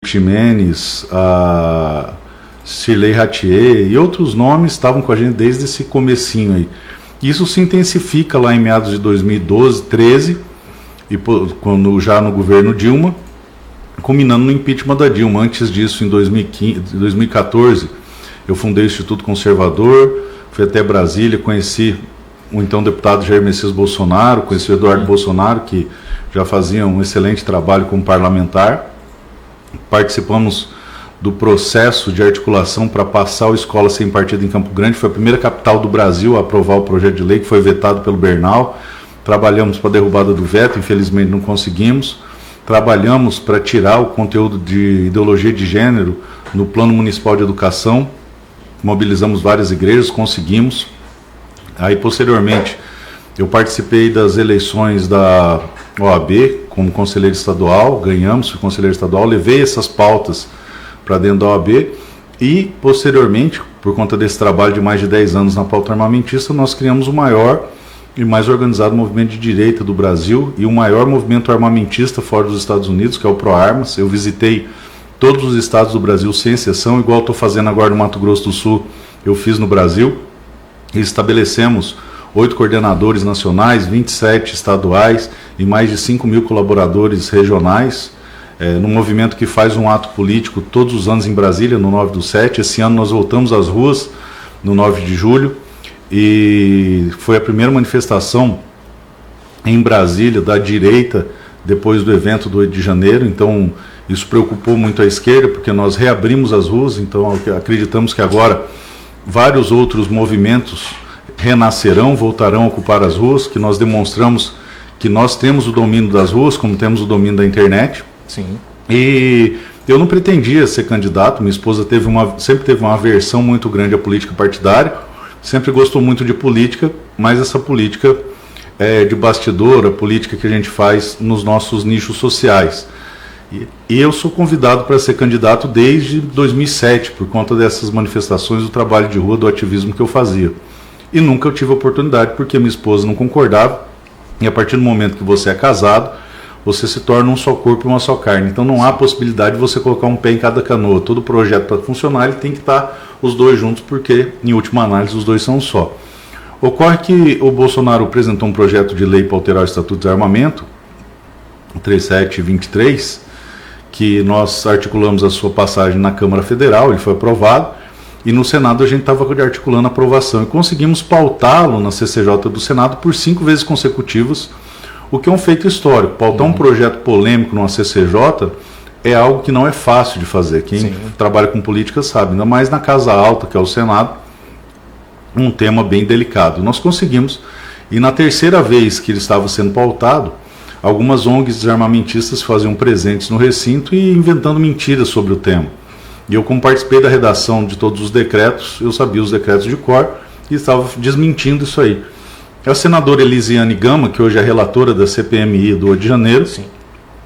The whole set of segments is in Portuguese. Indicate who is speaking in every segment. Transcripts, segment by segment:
Speaker 1: Ximenes, a Shirley Ratier e outros nomes estavam com a gente desde esse comecinho aí. Isso se intensifica lá em meados de 2012, 13, e quando já no governo Dilma, culminando no impeachment da Dilma. Antes disso, em 2014, eu fundei o Instituto Conservador, fui até Brasília, conheci o então deputado Jair Messias Bolsonaro, conheci o Eduardo Bolsonaro, que já fazia um excelente trabalho como parlamentar. Participamos do processo de articulação para passar o Escola Sem Partido em Campo Grande. Foi a primeira capital do Brasil a aprovar o projeto de lei, que foi vetado pelo Bernal. Trabalhamos para a derrubada do veto, infelizmente não conseguimos. Trabalhamos para tirar o conteúdo de ideologia de gênero no Plano Municipal de Educação. Mobilizamos várias igrejas, conseguimos. Aí, posteriormente, eu participei das eleições da OAB como conselheiro estadual, ganhamos, fui conselheiro estadual, levei essas pautas para dentro da OAB e, posteriormente, por conta desse trabalho de mais de 10 anos na pauta armamentista, nós criamos o maior e mais organizado movimento de direita do Brasil e o maior movimento armamentista fora dos Estados Unidos, que é o ProArmas. Eu visitei todos os estados do Brasil sem exceção, igual estou fazendo agora no Mato Grosso do Sul, eu fiz no Brasil, e estabelecemos 8 coordenadores nacionais, 27 estaduais e mais de 5 mil colaboradores regionais, num movimento que faz um ato político todos os anos em Brasília, no 9/7. Esse ano nós voltamos às ruas, no 9 de julho, e foi a primeira manifestação em Brasília da direita depois do evento do 8 de janeiro, então isso preocupou muito a esquerda, porque nós reabrimos as ruas, então acreditamos que agora vários outros movimentos renascerão, voltarão a ocupar as ruas, que nós demonstramos que nós temos o domínio das ruas, como temos o domínio da internet.
Speaker 2: Sim.
Speaker 1: E eu não pretendia ser candidato, minha esposa sempre teve uma aversão muito grande à política partidária, sempre gostou muito de política, mas essa política de bastidor, a política que a gente faz nos nossos nichos sociais. E eu sou convidado para ser candidato desde 2007, por conta dessas manifestações, do trabalho de rua, do ativismo que eu fazia. E nunca eu tive oportunidade, porque minha esposa não concordava, e a partir do momento que você é casado, você se torna um só corpo e uma só carne. Então não há possibilidade de você colocar um pé em cada canoa. Todo projeto para funcionar, ele tem que estar os dois juntos, porque, em última análise, os dois são um só. Ocorre que o Bolsonaro apresentou um projeto de lei para alterar o Estatuto de Armamento, 3723, que nós articulamos a sua passagem na Câmara Federal, ele foi aprovado, e no Senado a gente estava articulando a aprovação, e conseguimos pautá-lo na CCJ do Senado por 5 vezes consecutivas, o que é um feito histórico. Pautar um projeto polêmico numa CCJ é algo que não é fácil de fazer. Quem trabalha com política sabe, ainda mais na Casa Alta, que é o Senado, um tema bem delicado. Nós conseguimos, e na terceira vez que ele estava sendo pautado, algumas ONGs armamentistas faziam presentes no recinto e inventando mentiras sobre o tema. E eu, como participei da redação de todos os decretos, eu sabia os decretos de cor e estava desmentindo isso aí. A senadora Elisiane Gama, que hoje é relatora da CPMI do 8 de janeiro,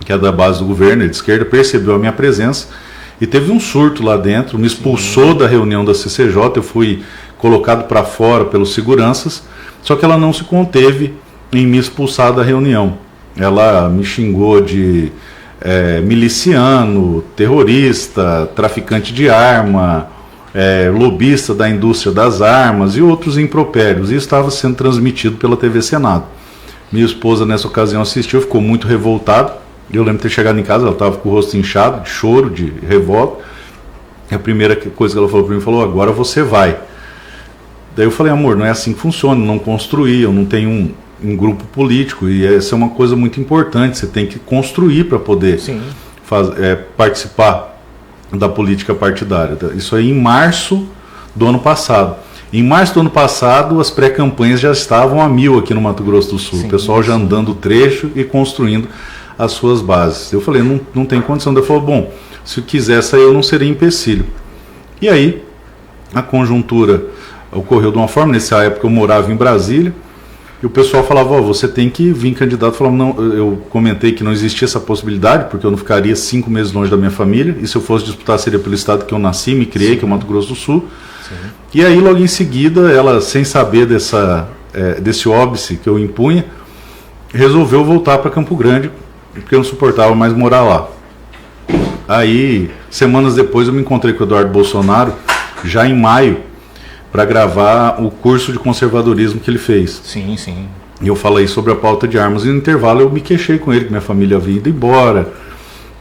Speaker 1: que é da base do governo, de esquerda, percebeu a minha presença e teve um surto lá dentro, me expulsou da reunião da CCJ, eu fui colocado para fora pelos seguranças, só que ela não se conteve em me expulsar da reunião. Ela me xingou de miliciano, terrorista, traficante de arma, lobista da indústria das armas e outros impropérios. Isso estava sendo transmitido pela TV Senado. Minha esposa nessa ocasião assistiu, ficou muito revoltada. Eu lembro de ter chegado em casa, ela estava com o rosto inchado, de choro, de revolta. A primeira coisa que ela falou para mim, falou: agora você vai. Daí eu falei: amor, não é assim que funciona, não construí, eu não tenho um grupo político, e essa é uma coisa muito importante, você tem que construir para poder participar da política partidária. Isso aí em março do ano passado. Em março do ano passado, as pré-campanhas já estavam a 1000 aqui no Mato Grosso do Sul, o pessoal já andando o trecho e construindo as suas bases. Eu falei: não tem condição. Ela falou: bom, se eu quiser sair, eu não seria empecilho. E aí, a conjuntura ocorreu de uma forma. Nessa época eu morava em Brasília, e o pessoal falava: você tem que vir candidato. Eu falava: não, eu comentei que não existia essa possibilidade, porque eu não ficaria 5 meses longe da minha família, e se eu fosse disputar seria pelo estado que eu nasci, me criei, que é o Mato Grosso do Sul. E aí, logo em seguida, ela, sem saber desse óbice que eu impunha, resolveu voltar para Campo Grande, porque eu não suportava mais morar lá. Aí, semanas depois, eu me encontrei com o Eduardo Bolsonaro, já em maio, para gravar o curso de conservadorismo que ele fez.
Speaker 2: Sim, sim.
Speaker 1: E eu falei sobre a pauta de armas. E no intervalo eu me queixei com ele, que minha família havia ido embora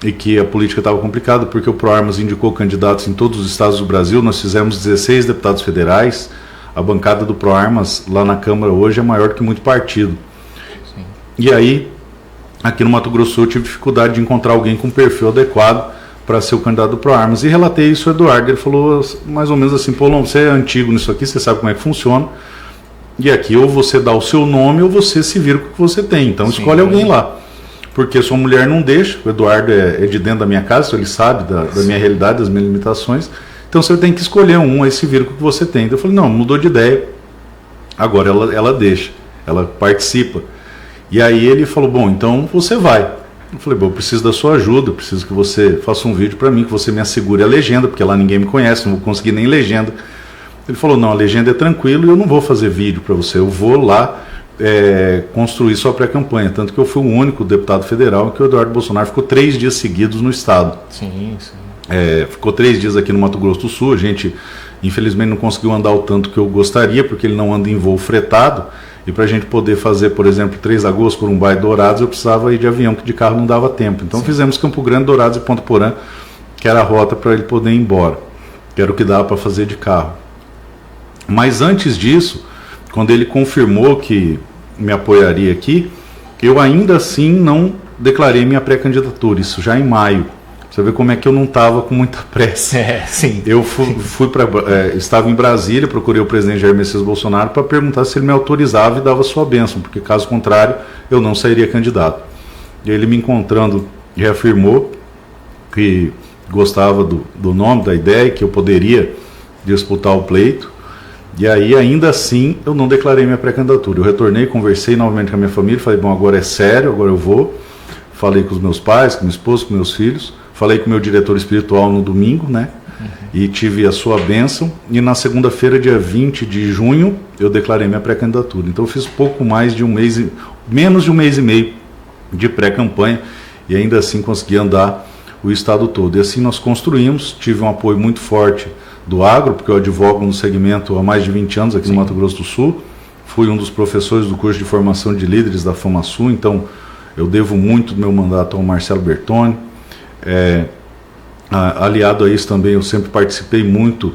Speaker 1: e que a política estava complicada, porque o ProArmas indicou candidatos em todos os estados do Brasil. Nós fizemos 16 deputados federais. A bancada do ProArmas lá na Câmara hoje é maior que muito partido.
Speaker 2: Sim.
Speaker 1: E aí, aqui no Mato Grosso eu tive dificuldade de encontrar alguém com perfil adequado para ser o candidato do ProArmas. E relatei isso ao Eduardo. Ele falou mais ou menos assim: Paulão, você é antigo nisso aqui, você sabe como é que funciona. E aqui ou você dá o seu nome ou você se vira com o que você tem. Então escolhe alguém lá. Porque sua mulher não deixa. O Eduardo é de dentro da minha casa, então ele sabe da minha realidade, das minhas limitações. Então você tem que escolher um, aí se vira com o que você tem. Então eu falei: não, mudou de ideia. Agora ela deixa, ela participa. E aí ele falou: bom, então você vai. Eu falei: bom, eu preciso da sua ajuda, eu preciso que você faça um vídeo para mim, que você me assegure a legenda, porque lá ninguém me conhece, não vou conseguir nem legenda. Ele falou: não, a legenda é tranquilo e eu não vou fazer vídeo para você, eu vou lá construir sua pré-campanha. Tanto que eu fui o único deputado federal que o Eduardo Bolsonaro ficou 3 dias seguidos no estado.
Speaker 2: Sim, sim.
Speaker 1: Ficou 3 dias aqui no Mato Grosso do Sul. A gente, infelizmente, não conseguiu andar o tanto que eu gostaria, porque ele não anda em voo fretado. E para a gente poder fazer, por exemplo, 3 Lagoas, Corumbá e Dourados, eu precisava ir de avião, que de carro não dava tempo. Então fizemos Campo Grande, Dourados e Ponta Porã, que era a rota para ele poder ir embora, que era o que dava para fazer de carro. Mas antes disso, quando ele confirmou que me apoiaria aqui, eu ainda assim não declarei minha pré-candidatura, isso já em maio. Você vê como é que eu não estava com muita pressa.
Speaker 2: Sim.
Speaker 1: Eu estava em Brasília, procurei o presidente Jair Messias Bolsonaro para perguntar se ele me autorizava e dava sua bênção, porque caso contrário eu não sairia candidato. E ele, me encontrando, reafirmou que gostava do nome, da ideia, que eu poderia disputar o pleito. E aí, ainda assim, eu não declarei minha pré-candidatura. Eu retornei, conversei novamente com a minha família, falei: bom, agora é sério, agora eu vou. Falei com os meus pais, com minha esposa, com meus filhos. Falei com o meu diretor espiritual no domingo, né? E tive a sua bênção. E na segunda-feira, dia 20 de junho, eu declarei minha pré-candidatura. Então eu fiz pouco mais de menos de um mês e meio de pré-campanha. E ainda assim consegui andar o estado todo. E assim nós construímos. Tive um apoio muito forte do agro, porque eu advogo no segmento há mais de 20 anos aqui no Mato Grosso do Sul. Fui um dos professores do curso de formação de líderes da FamaSul. Então eu devo muito do meu mandato ao Marcelo Bertoni. Aliado a isso também, eu sempre participei muito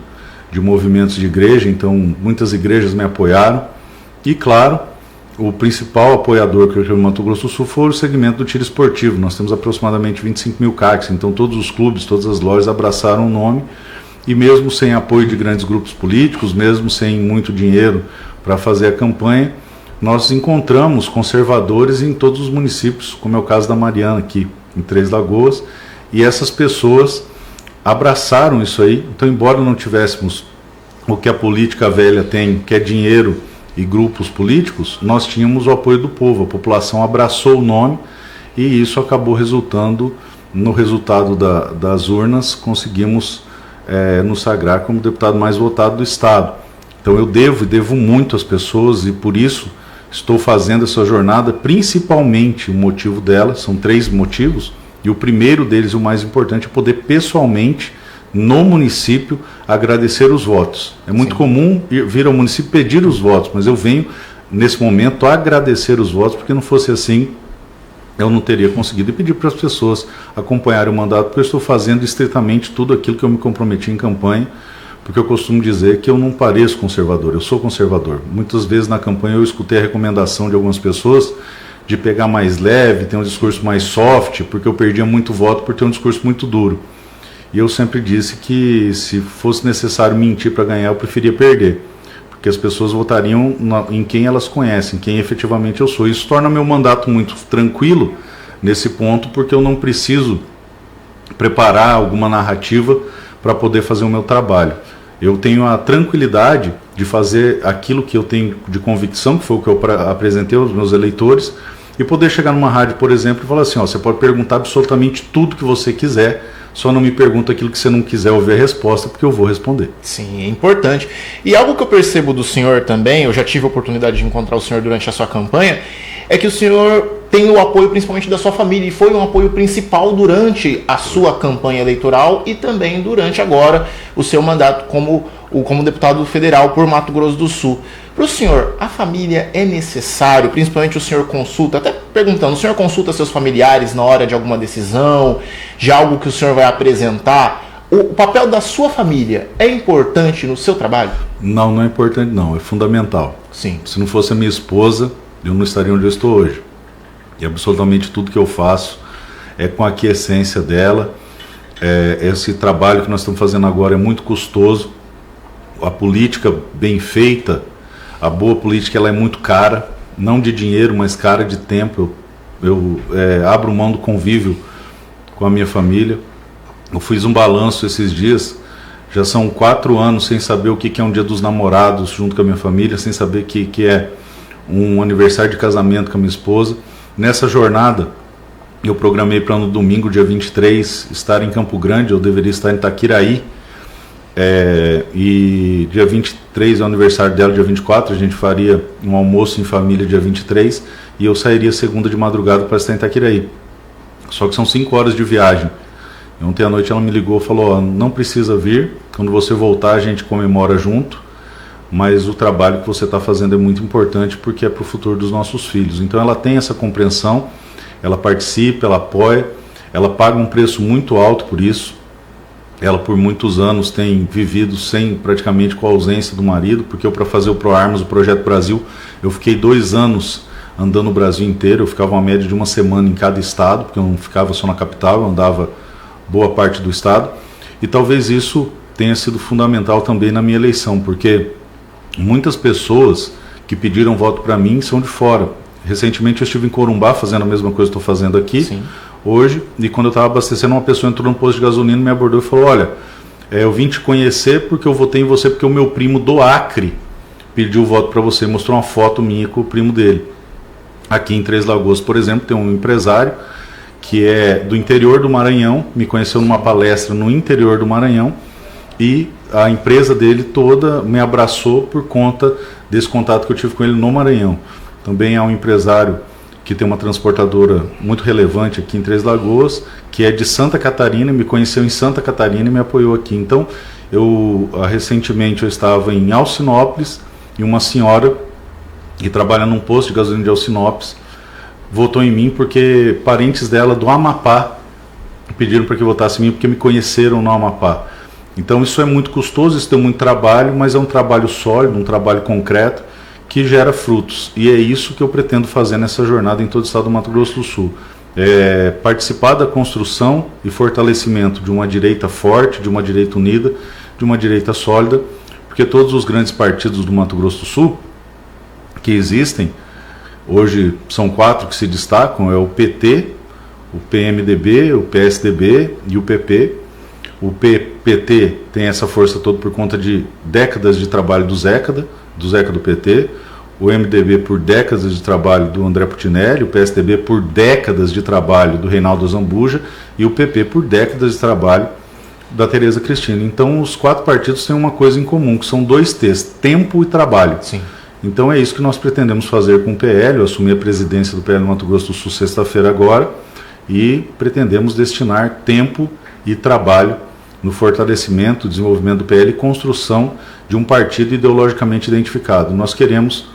Speaker 1: de movimentos de igreja, então muitas igrejas me apoiaram. E claro, o principal apoiador que eu tive no Mato Grosso do Sul foi o segmento do tiro esportivo. Nós temos aproximadamente 25 mil CACs, então todos os clubes, todas as lojas abraçaram o nome. E mesmo sem apoio de grandes grupos políticos, mesmo sem muito dinheiro para fazer a campanha, nós encontramos conservadores em todos os municípios, como é o caso da Mariana aqui, em Três Lagoas. E essas pessoas abraçaram isso aí. Então, embora não tivéssemos o que a política velha tem, que é dinheiro e grupos políticos, nós tínhamos o apoio do povo. A população abraçou o nome e isso acabou resultando no resultado das urnas. Conseguimos nos sagrar como deputado mais votado do estado. Então eu devo muito às pessoas e por isso estou fazendo essa jornada. Principalmente o motivo dela, são 3 motivos. E o primeiro deles, o mais importante, é poder pessoalmente, no município, agradecer os votos. É muito comum vir ao município pedir os votos, mas eu venho, nesse momento, agradecer os votos, porque não fosse assim, eu não teria conseguido. E pedir para as pessoas acompanharem o mandato, porque eu estou fazendo estritamente tudo aquilo que eu me comprometi em campanha, porque eu costumo dizer que eu não pareço conservador, eu sou conservador. Muitas vezes na campanha eu escutei a recomendação de algumas pessoas de pegar mais leve, ter um discurso mais soft, porque eu perdia muito voto por ter um discurso muito duro. E eu sempre disse que se fosse necessário mentir para ganhar, eu preferia perder, porque as pessoas votariam em quem elas conhecem, quem efetivamente eu sou. Isso torna meu mandato muito tranquilo nesse ponto, porque eu não preciso preparar alguma narrativa para poder fazer o meu trabalho. Eu tenho a tranquilidade de fazer aquilo que eu tenho de convicção, que foi o que eu apresentei aos meus eleitores, e poder chegar numa rádio, por exemplo, e falar assim: você pode perguntar absolutamente tudo que você quiser, só não me pergunta aquilo que você não quiser ouvir a resposta, porque eu vou responder.
Speaker 2: Sim, é importante. E algo que eu percebo do senhor também, eu já tive a oportunidade de encontrar o senhor durante a sua campanha, é que o senhor tem o apoio principalmente da sua família, e foi um apoio principal durante a sua campanha eleitoral e também durante agora o seu mandato como deputado federal por Mato Grosso do Sul. Para o senhor, a família é necessário, principalmente o senhor consulta, até perguntando, o senhor consulta seus familiares na hora de alguma decisão, de algo que o senhor vai apresentar? O papel da sua família é importante no seu trabalho?
Speaker 1: Não, não é importante não, é fundamental.
Speaker 2: Sim.
Speaker 1: Se não fosse a minha esposa, eu não estaria onde eu estou hoje. E absolutamente tudo que eu faço é com a aquiescência dela. Esse trabalho que nós estamos fazendo agora é muito custoso. A política bem feita, a boa política, ela é muito cara, não de dinheiro, mas cara de tempo. Eu abro mão do convívio com a minha família. Eu fiz um balanço esses dias, já são 4 anos sem saber o que é um dia dos namorados junto com a minha família, sem saber que é um aniversário de casamento com a minha esposa. Nessa jornada, eu programei para no domingo, dia 23, estar em Campo Grande. Eu deveria estar em Itaquiraí, e dia 23 é o aniversário dela, dia 24, a gente faria um almoço em família dia 23, e eu sairia segunda de madrugada para estar em Itaquiraí. Só que são 5 horas de viagem. Ontem à noite ela me ligou e falou, não precisa vir, quando você voltar a gente comemora junto, mas o trabalho que você está fazendo é muito importante porque é para o futuro dos nossos filhos. Então ela tem essa compreensão, ela participa, ela apoia, ela paga um preço muito alto por isso. Ela por muitos anos tem vivido praticamente com a ausência do marido, porque eu, para fazer o ProArmas, o Projeto Brasil, eu fiquei 2 anos andando o Brasil inteiro. Eu ficava uma média de 1 semana em cada estado, porque eu não ficava só na capital, eu andava boa parte do estado, e talvez isso tenha sido fundamental também na minha eleição, porque muitas pessoas que pediram voto para mim são de fora. Recentemente eu estive em Corumbá fazendo a mesma coisa que estou fazendo aqui. Sim. Hoje, e quando eu estava abastecendo, uma pessoa entrou no posto de gasolina, me abordou e falou, olha, eu vim te conhecer porque eu votei em você porque o meu primo do Acre pediu voto para você, mostrou uma foto minha com o primo dele. Aqui em Três Lagoas, por exemplo, tem um empresário que é do interior do Maranhão, me conheceu numa palestra no interior do Maranhão, e a empresa dele toda me abraçou por conta desse contato que eu tive com ele no Maranhão. Também há um empresário que tem uma transportadora muito relevante aqui em Três Lagoas, que é de Santa Catarina, me conheceu em Santa Catarina e me apoiou aqui. Então, recentemente eu estava em Alcinópolis, e uma senhora que trabalha num posto de gasolina de Alcinópolis votou em mim porque parentes dela do Amapá pediram para que eu votasse em mim porque me conheceram no Amapá. Então isso é muito custoso, isso tem muito trabalho, mas é um trabalho sólido, um trabalho concreto que gera frutos. E é isso que eu pretendo fazer nessa jornada em todo o estado do Mato Grosso do Sul. Participar da construção e fortalecimento de uma direita forte, de uma direita unida, de uma direita sólida, porque todos os grandes partidos do Mato Grosso do Sul que existem, hoje são 4 que se destacam, é o PT, o PMDB, o PSDB e o PP. O PT tem essa força toda por conta de décadas de trabalho do Zeca do PT, o MDB por décadas de trabalho do André Putinelli, o PSDB por décadas de trabalho do Reinaldo Zambuja e o PP por décadas de trabalho da Tereza Cristina. Então os 4 partidos têm uma coisa em comum, que são 2 T's, tempo e trabalho.
Speaker 2: Sim.
Speaker 1: Então é isso que nós pretendemos fazer com o PL. Eu assumi a presidência do PL no Mato Grosso do Sul sexta-feira agora, e pretendemos destinar tempo e trabalho no fortalecimento, desenvolvimento do PL e construção de um partido ideologicamente identificado. Nós queremos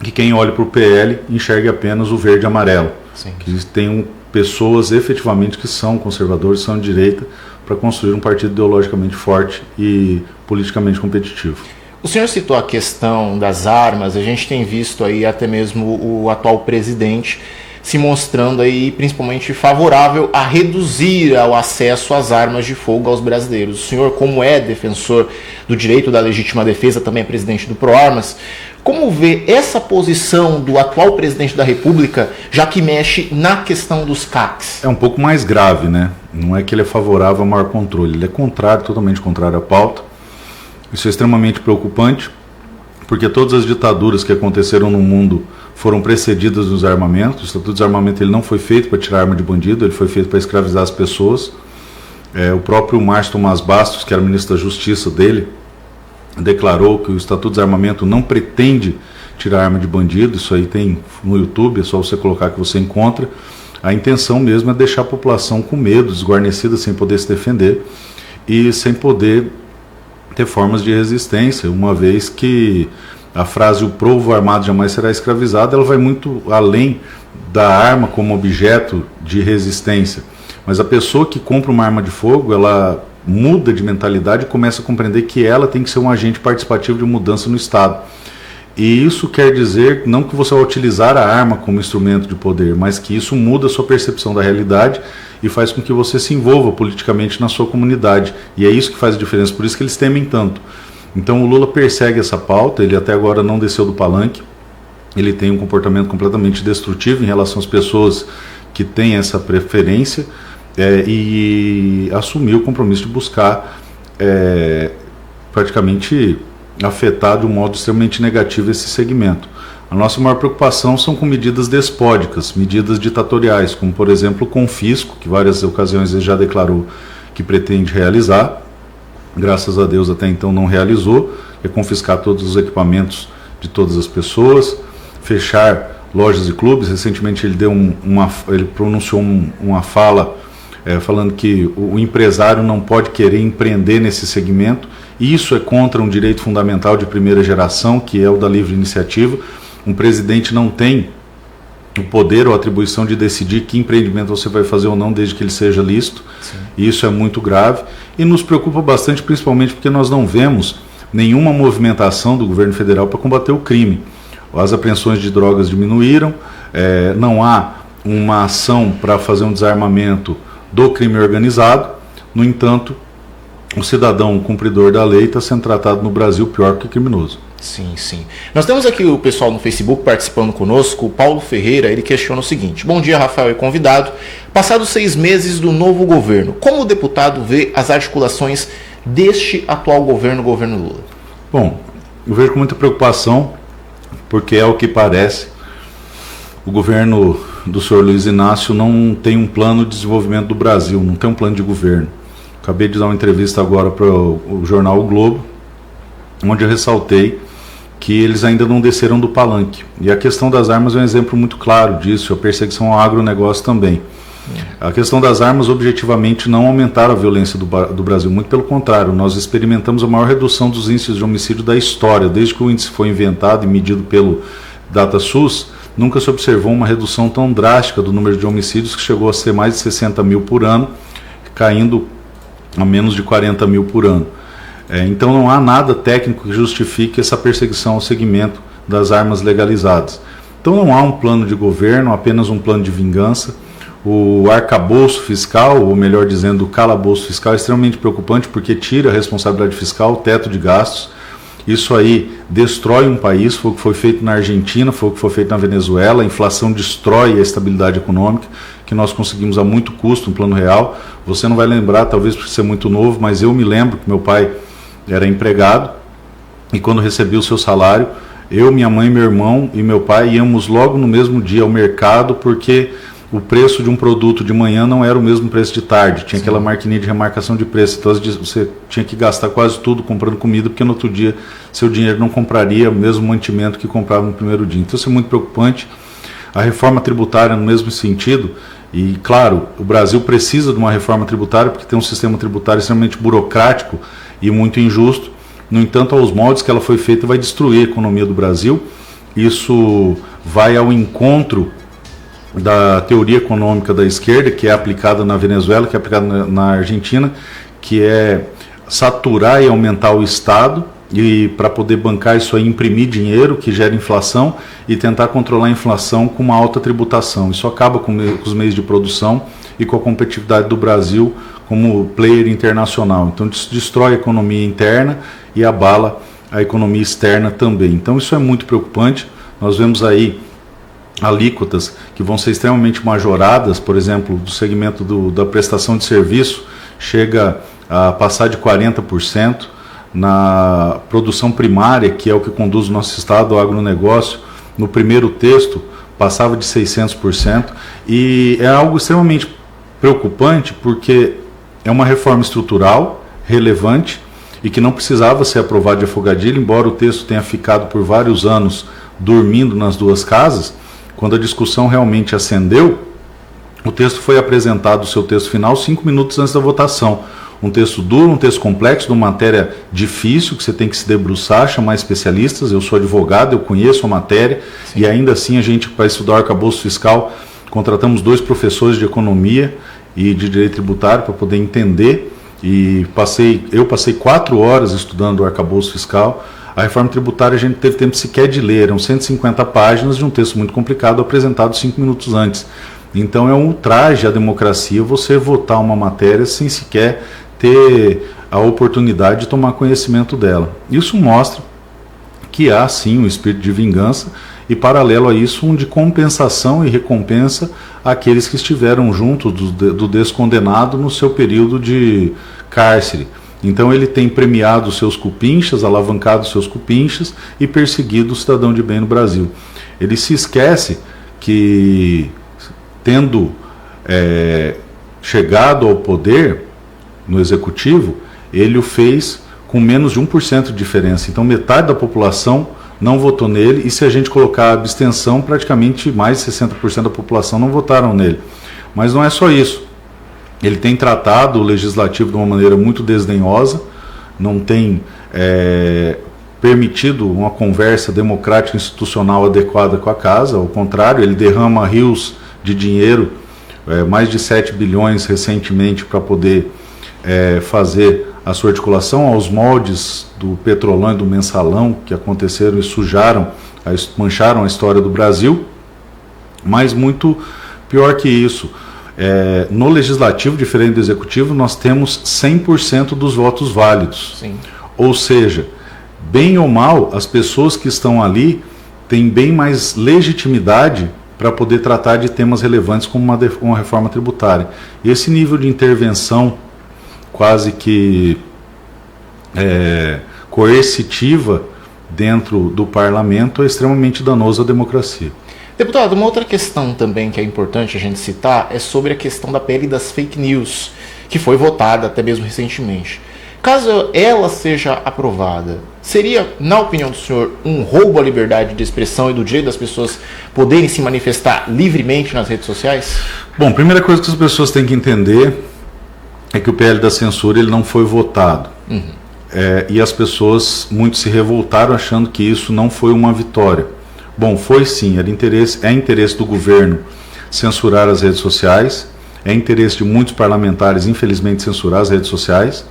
Speaker 1: que quem olhe para o PL enxergue apenas o verde e amarelo. Sim. Que tenham pessoas efetivamente que são conservadores, são de direita, para construir um partido ideologicamente forte e politicamente competitivo.
Speaker 2: O senhor citou a questão das armas, a gente tem visto aí até mesmo o atual presidente se mostrando aí principalmente favorável a reduzir o acesso às armas de fogo aos brasileiros. O senhor, como é defensor do direito da legítima defesa, também é presidente do ProArmas, como vê essa posição do atual presidente da República, já que mexe na questão dos CACs?
Speaker 1: É um pouco mais grave, né? Não é que ele é favorável ao maior controle, ele é contrário, totalmente contrário à pauta. Isso é extremamente preocupante, porque todas as ditaduras que aconteceram no mundo foram precedidas dos armamentos. O Estatuto de Desarmamento ele não foi feito para tirar arma de bandido, ele foi feito para escravizar as pessoas. O próprio Márcio Tomás Bastos, que era ministro da Justiça dele, declarou que o Estatuto de Desarmamento não pretende tirar arma de bandido, isso aí tem no YouTube, é só você colocar que você encontra. A intenção mesmo é deixar a população com medo, desguarnecida, sem poder se defender e sem poder ter formas de resistência, uma vez que a frase "o povo armado jamais será escravizado", ela vai muito além da arma como objeto de resistência. Mas a pessoa que compra uma arma de fogo, ela muda de mentalidade e começa a compreender que ela tem que ser um agente participativo de mudança no Estado. E isso quer dizer não que você vai utilizar a arma como instrumento de poder, mas que isso muda a sua percepção da realidade e faz com que você se envolva politicamente na sua comunidade. E é isso que faz a diferença, por isso que eles temem tanto. Então o Lula persegue essa pauta, ele até agora não desceu do palanque, ele tem um comportamento completamente destrutivo em relação às pessoas que têm essa preferência, e assumiu o compromisso de buscar praticamente afetar de um modo extremamente negativo esse segmento. A nossa maior preocupação são com medidas despóticas, medidas ditatoriais, como por exemplo o confisco, que várias ocasiões ele já declarou que pretende realizar, graças a Deus até então não realizou, é confiscar todos os equipamentos de todas as pessoas, fechar lojas e clubes. Recentemente ele ele pronunciou uma fala falando que o empresário não pode querer empreender nesse segmento. Isso é contra um direito fundamental de primeira geração, que é o da livre iniciativa. Um presidente não tem o poder ou a atribuição de decidir que empreendimento você vai fazer ou não, desde que ele seja lícito. Sim. Isso é muito grave e nos preocupa bastante, principalmente porque nós não vemos nenhuma movimentação do governo federal para combater o crime. As apreensões de drogas diminuíram, não há uma ação para fazer um desarmamento do crime organizado. No entanto, o cidadão cumpridor da lei está sendo tratado no Brasil pior que criminoso.
Speaker 2: Sim, sim. Nós temos aqui o pessoal no Facebook participando conosco. O Paulo Ferreira, ele questiona o seguinte: bom dia, Rafael e convidado. Passados 6 meses do novo governo, como o deputado vê as articulações deste atual governo Lula?
Speaker 1: Bom, eu vejo com muita preocupação, porque é o que parece. O governo do senhor Luiz Inácio não tem um plano de desenvolvimento do Brasil, não tem um plano de governo. Acabei de dar uma entrevista agora para o jornal O Globo, onde eu ressaltei que eles ainda não desceram do palanque. E a questão das armas é um exemplo muito claro disso, a perseguição ao agronegócio também. A questão das armas objetivamente não aumentaram a violência do Brasil, muito pelo contrário, nós experimentamos a maior redução dos índices de homicídio da história. Desde que o índice foi inventado e medido pelo DataSUS, nunca se observou uma redução tão drástica do número de homicídios, que chegou a ser mais de 60 mil por ano, caindo a menos de 40 mil por ano. Então não há nada técnico que justifique essa perseguição ao segmento das armas legalizadas. Então não há um plano de governo, apenas um plano de vingança. O arcabouço fiscal, ou melhor dizendo, o calabouço fiscal, é extremamente preocupante, porque tira a responsabilidade fiscal, o teto de gastos. Isso aí destrói um país, foi o que foi feito na Argentina, foi o que foi feito na Venezuela. A inflação destrói a estabilidade econômica, que nós conseguimos a muito custo, um plano real. Você não vai lembrar, talvez por ser muito novo, mas eu me lembro que meu pai era empregado, e quando recebia o seu salário, eu, minha mãe, meu irmão e meu pai íamos logo no mesmo dia ao mercado, porque o preço de um produto de manhã não era o mesmo preço de tarde, tinha aquela maquininha de remarcação de preço, então você tinha que gastar quase tudo comprando comida, porque no outro dia seu dinheiro não compraria o mesmo mantimento que comprava no primeiro dia. Então isso é muito preocupante. A reforma tributária no mesmo sentido, e claro, o Brasil precisa de uma reforma tributária, porque tem um sistema tributário extremamente burocrático e muito injusto. No entanto, aos moldes que ela foi feita, vai destruir a economia do Brasil. Isso vai ao encontro da teoria econômica da esquerda, que é aplicada na Venezuela, que é aplicada na Argentina, que é saturar e aumentar o Estado, e para poder bancar isso aí, imprimir dinheiro que gera inflação e tentar controlar a inflação com uma alta tributação. Isso acaba com os meios de produção e com a competitividade do Brasil como player internacional. Então isso destrói a economia interna e abala a economia externa também. Então isso é muito preocupante. Nós vemos aí alíquotas que vão ser extremamente majoradas, por exemplo, do segmento da prestação de serviço, chega a passar de 40%. Na produção primária, que é o que conduz o nosso Estado ao agronegócio, no primeiro texto passava de 600%, e é algo extremamente preocupante, porque é uma reforma estrutural relevante e que não precisava ser aprovada de afogadilho, embora o texto tenha ficado por vários anos dormindo nas duas casas, quando a discussão realmente acendeu, o texto foi apresentado, o seu texto final, 5 minutos antes da votação. Um texto duro, um texto complexo, de uma matéria difícil, que você tem que se debruçar, chamar especialistas. Eu sou advogado, eu conheço a matéria, sim, e ainda assim a gente, para estudar o arcabouço fiscal, contratamos 2 professores de economia e de direito tributário para poder entender, e eu passei 4 horas estudando o arcabouço fiscal. A reforma tributária a gente teve tempo sequer de ler, eram 150 páginas de um texto muito complicado apresentado 5 minutos antes. Então é um ultraje à democracia você votar uma matéria sem sequer ter a oportunidade de tomar conhecimento dela. Isso mostra que há sim um espírito de vingança e, paralelo a isso, um de compensação e recompensa àqueles que estiveram junto do descondenado no seu período de cárcere. Então ele tem premiado os seus cupinchas, alavancado os seus cupinchas e perseguido o cidadão de bem no Brasil. Ele se esquece que, tendo chegado ao poder no executivo, ele o fez com menos de 1% de diferença. Então metade da população não votou nele, e se a gente colocar a abstenção, praticamente mais de 60% da população não votaram nele. Mas não é só isso. Ele tem tratado o legislativo de uma maneira muito desdenhosa, não tem permitido uma conversa democrática institucional adequada com a casa. Ao contrário, ele derrama rios de dinheiro, mais de 7 bilhões recentemente, para poder fazer a sua articulação aos moldes do Petrolão e do Mensalão, que aconteceram e mancharam a história do Brasil. Mas muito pior que isso, no legislativo, diferente do executivo, nós temos 100% dos votos válidos. Sim. Ou seja, bem ou mal, as pessoas que estão ali têm bem mais legitimidade para poder tratar de temas relevantes como uma reforma tributária. E esse nível de intervenção quase que coercitiva dentro do parlamento é extremamente danoso à democracia.
Speaker 2: Deputado, uma outra questão também que é importante a gente citar é sobre a questão da PL das fake news, que foi votada até mesmo recentemente. Caso ela seja aprovada, seria, na opinião do senhor, um roubo à liberdade de expressão e do direito das pessoas poderem se manifestar livremente nas redes sociais?
Speaker 1: Bom, a primeira coisa que as pessoas têm que entender é que o PL da censura ele não foi votado. Uhum. E as pessoas muito se revoltaram achando que isso não foi uma vitória. Bom, foi sim, é interesse do governo censurar as redes sociais, é interesse de muitos parlamentares, infelizmente, censurar as redes sociais.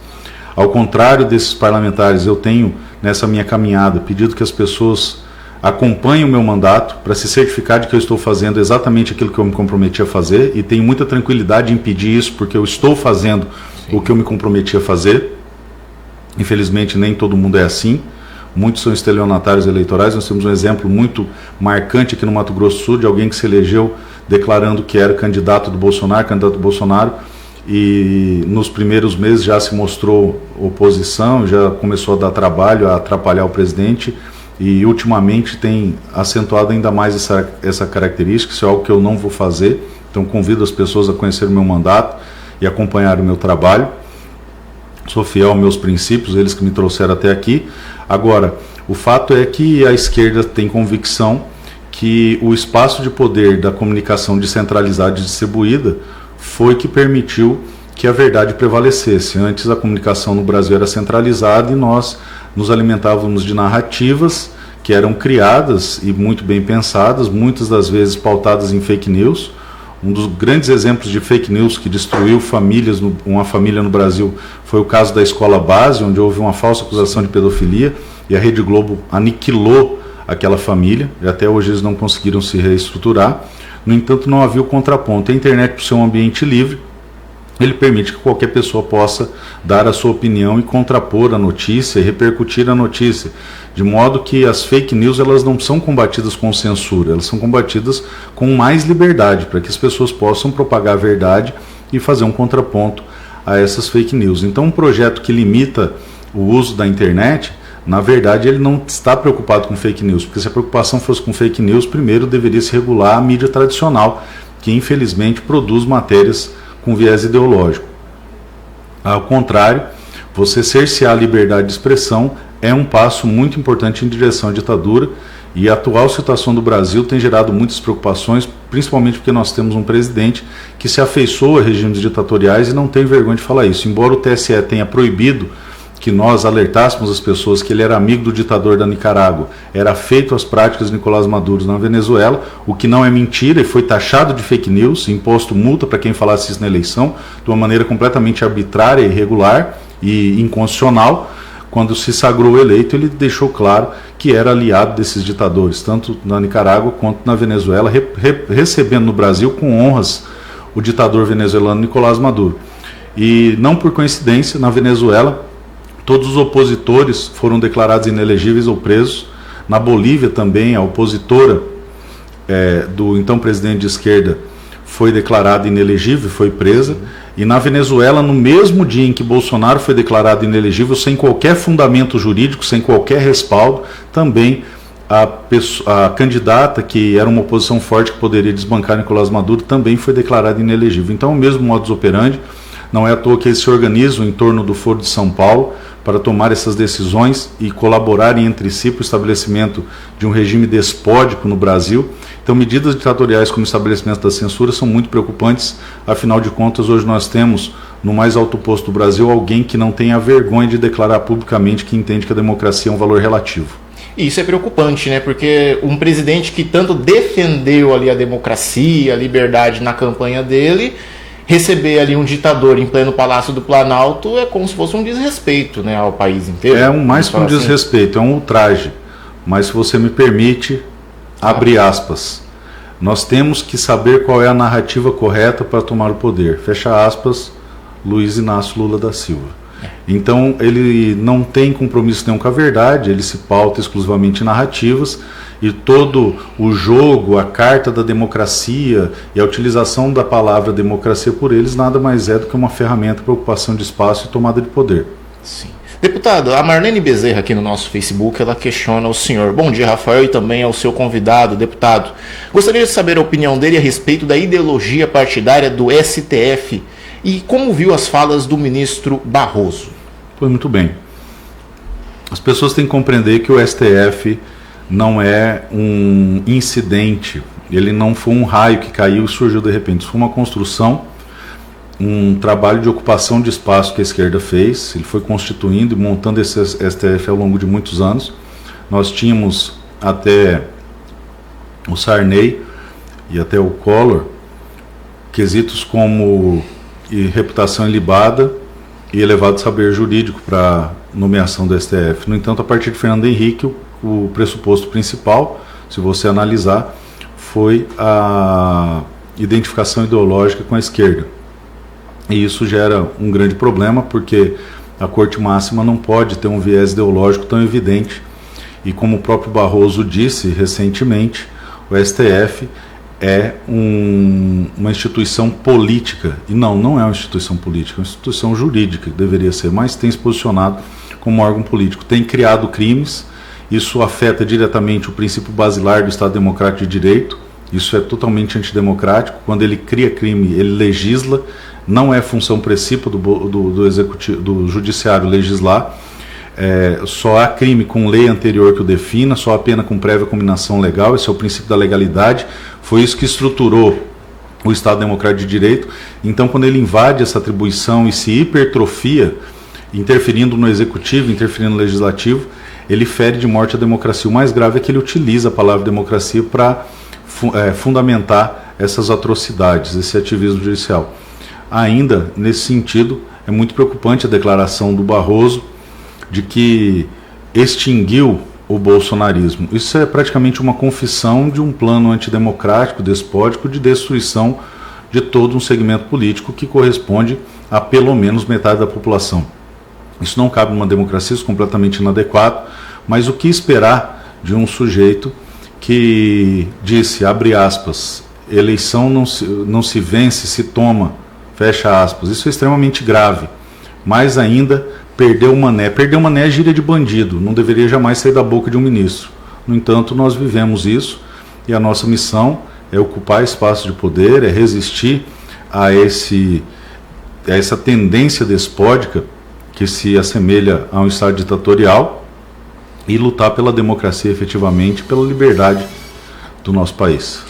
Speaker 1: Ao contrário desses parlamentares, eu tenho, nessa minha caminhada, pedido que as pessoas acompanhem o meu mandato para se certificar de que eu estou fazendo exatamente aquilo que eu me comprometi a fazer, e tenho muita tranquilidade em pedir isso, porque eu estou fazendo sim o que eu me comprometi a fazer. Infelizmente, nem todo mundo é assim. Muitos são estelionatários eleitorais. Nós temos um exemplo muito marcante aqui no Mato Grosso do Sul de alguém que se elegeu declarando que era candidato do Bolsonaro, e nos primeiros meses já se mostrou oposição, já começou a dar trabalho, a atrapalhar o presidente, e ultimamente tem acentuado ainda mais essa característica. Isso é algo que eu não vou fazer. Então convido as pessoas a conhecer o meu mandato e acompanhar o meu trabalho. Sou fiel aos meus princípios, eles que me trouxeram até aqui. Agora, o fato é que a esquerda tem convicção que o espaço de poder da comunicação descentralizada e distribuída foi que permitiu que a verdade prevalecesse. Antes a comunicação no Brasil era centralizada e nós nos alimentávamos de narrativas que eram criadas e muito bem pensadas, muitas das vezes pautadas em fake news. Um dos grandes exemplos de fake news que destruiu uma família no Brasil foi o caso da escola base, onde houve uma falsa acusação de pedofilia e a Rede Globo aniquilou aquela família, e até hoje eles não conseguiram se reestruturar. No entanto, não havia o contraponto. A internet, por ser um ambiente livre, ele permite que qualquer pessoa possa dar a sua opinião e contrapor a notícia e repercutir a notícia, de modo que as fake news elas não são combatidas com censura, elas são combatidas com mais liberdade, para que as pessoas possam propagar a verdade e fazer um contraponto a essas fake news. Então, um projeto que limita o uso da internet, na verdade, ele não está preocupado com fake news, porque se a preocupação fosse com fake news, primeiro deveria se regular a mídia tradicional, que infelizmente produz matérias com viés ideológico. Ao contrário, você cercear a liberdade de expressão é um passo muito importante em direção à ditadura, E a atual situação do Brasil tem gerado muitas preocupações, principalmente porque nós temos um presidente que se afeiçoa a regimes ditatoriais e não tem vergonha de falar isso. Embora o TSE tenha proibido que nós alertássemos as pessoas que ele era amigo do ditador da Nicarágua, era feito as práticas de Nicolás Maduro na Venezuela, o que não é mentira e foi taxado de fake news, imposto multa para quem falasse isso na eleição, de uma maneira completamente arbitrária, irregular e inconstitucional. Quando se sagrou eleito, ele deixou claro que era aliado desses ditadores, tanto na Nicarágua quanto na Venezuela, recebendo no Brasil com honras o ditador venezuelano Nicolás Maduro. E não por coincidência, na Venezuela, todos os opositores foram declarados inelegíveis ou presos. Na Bolívia também, a opositora do então presidente de esquerda foi declarada inelegível, foi presa. E na Venezuela, no mesmo dia em que Bolsonaro foi declarado inelegível, sem qualquer fundamento jurídico, sem qualquer respaldo, também a candidata, que era uma oposição forte que poderia desbancar Nicolás Maduro, também foi declarada inelegível. Então, o mesmo modus operandi. Não é à toa que eles se organizam em torno do Foro de São Paulo para tomar essas decisões e colaborarem entre si para o estabelecimento de um regime despótico no Brasil. Então, medidas ditatoriais como o estabelecimento da censura são muito preocupantes. Afinal de contas, hoje nós temos, no mais alto posto do Brasil, alguém que não tem a vergonha de declarar publicamente que entende que a democracia é um valor relativo.
Speaker 2: E isso é preocupante, né? Porque um presidente que tanto defendeu ali a democracia, a liberdade na campanha dele, receber ali um ditador em pleno Palácio do Planalto é como se fosse um desrespeito, né, ao país inteiro.
Speaker 1: É mais que um desrespeito, é um ultraje. Mas, se você me permite, abre aspas, nós temos que saber qual é a narrativa correta para tomar o poder. Fecha aspas, Luiz Inácio Lula da Silva. Então, ele não tem compromisso nenhum com a verdade, ele se pauta exclusivamente em narrativas, e todo o jogo, a carta da democracia e a utilização da palavra democracia por eles nada mais é do que uma ferramenta para ocupação de espaço e tomada de poder.
Speaker 2: Sim. Deputado, a Marlene Bezerra aqui no nosso Facebook, ela questiona o senhor. Bom dia, Rafael, e também ao seu convidado, deputado. Gostaria de saber a opinião dele a respeito da ideologia partidária do STF e como viu as falas do ministro Barroso.
Speaker 1: Pois muito bem. As pessoas têm que compreender que o STF não é um incidente, ele não foi um raio que caiu e surgiu de repente. Isso foi uma construção, um trabalho de ocupação de espaço que a esquerda fez. Ele foi constituindo e montando esse STF ao longo de muitos anos. Nós tínhamos até o Sarney e até o Collor quesitos como reputação ilibada e elevado saber jurídico para nomeação do STF. No entanto, a partir de Fernando Henrique, o pressuposto principal, se você analisar, foi a identificação ideológica com a esquerda. E isso gera um grande problema, porque a Corte Máxima não pode ter um viés ideológico tão evidente. E como o próprio Barroso disse recentemente, o STF é uma instituição política. E não é uma instituição política, é uma instituição jurídica, que deveria ser, mas tem se posicionado como órgão político. Tem criado crimes. Isso afeta diretamente o princípio basilar do Estado Democrático de Direito. Isso é totalmente antidemocrático. Quando ele cria crime, ele legisla. Não é função princípio do judiciário legislar. Só há crime com lei anterior que o defina, só há pena com prévia combinação legal. Esse é o princípio da legalidade. Foi isso que estruturou o Estado Democrático de Direito. Então, quando ele invade essa atribuição e se hipertrofia, interferindo no executivo, interferindo no legislativo, ele fere de morte a democracia. O mais grave é que ele utiliza a palavra democracia para fundamentar essas atrocidades, esse ativismo judicial. Ainda, nesse sentido, é muito preocupante a declaração do Barroso de que extinguiu o bolsonarismo. Isso é praticamente uma confissão de um plano antidemocrático, despótico, de destruição de todo um segmento político que corresponde a pelo menos metade da população. Isso não cabe numa democracia, isso é completamente inadequado, mas o que esperar de um sujeito que disse, abre aspas, eleição não se vence, se toma, fecha aspas. Isso é extremamente grave. Mais ainda, perdeu o mané. Perder o mané é gíria de bandido, não deveria jamais sair da boca de um ministro. No entanto, nós vivemos isso e a nossa missão é ocupar espaço de poder, é resistir a essa tendência despótica que se assemelha a um Estado ditatorial e lutar pela democracia efetivamente, pela liberdade do nosso país.